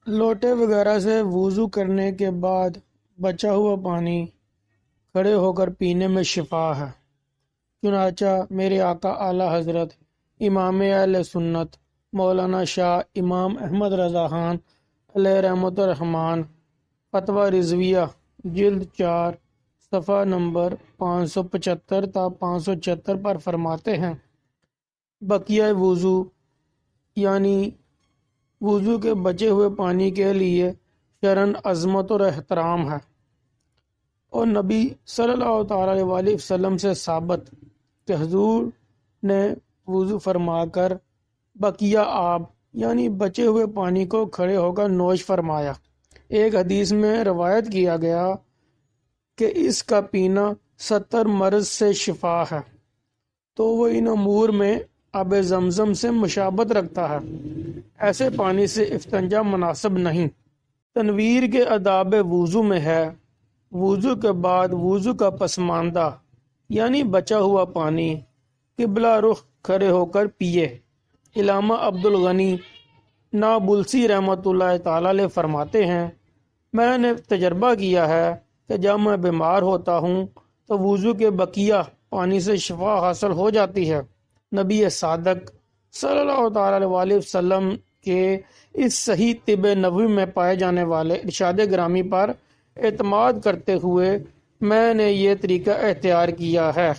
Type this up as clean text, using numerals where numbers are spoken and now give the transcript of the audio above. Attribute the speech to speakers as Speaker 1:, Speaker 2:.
Speaker 1: لوٹے وغیرہ سے وضو کرنے کے بعد بچا ہوا پانی کھڑے ہو کر پینے میں شفا ہے۔ چنانچہ میرے آقا اعلیٰ حضرت امام اہل سنت مولانا شاہ امام احمد رضا خان علیہ رحمۃ الرحمن فتویٰ رضویہ جلد 4 صفحہ نمبر 575 تا 576 پر فرماتے ہیں، بقیہ وضو یعنی وضو کے بچے ہوئے پانی کے لیے شرعاً عظمت اور احترام ہے، اور نبی صلی اللہ تعالیٰ علیہ وآلہ وسلم سے ثابت کہ حضور نے وضو فرما کر بقیہ آب یعنی بچے ہوئے پانی کو کھڑے ہو کر نوش فرمایا۔ ایک حدیث میں روایت کیا گیا کہ اس کا پینا 70 مرض سے شفا ہے، تو وہ ان امور میں آب زمزم سے مشابہت رکھتا ہے۔ ایسے پانی سے استنجا مناسب نہیں۔ تنویر کے آداب وضو میں ہے، وضو کے بعد وضو کا پسماندہ یعنی بچا ہوا پانی قبلہ رخ کھڑے ہو کر پیے۔ علامہ عبدالغنی نابلسی رحمۃ اللہ تعالی علیہ فرماتے ہیں، میں نے تجربہ کیا ہے کہ جب میں بیمار ہوتا ہوں تو وضو کے بقیہ پانی سے شفا حاصل ہو جاتی ہے۔ نبی صادق صلی اللہ تعالیٰ علیہ وسلم کے اس صحیح طب نبوی میں پائے جانے والے ارشاد گرامی پر اعتماد کرتے ہوئے میں نے یہ طریقہ اختیار کیا ہے۔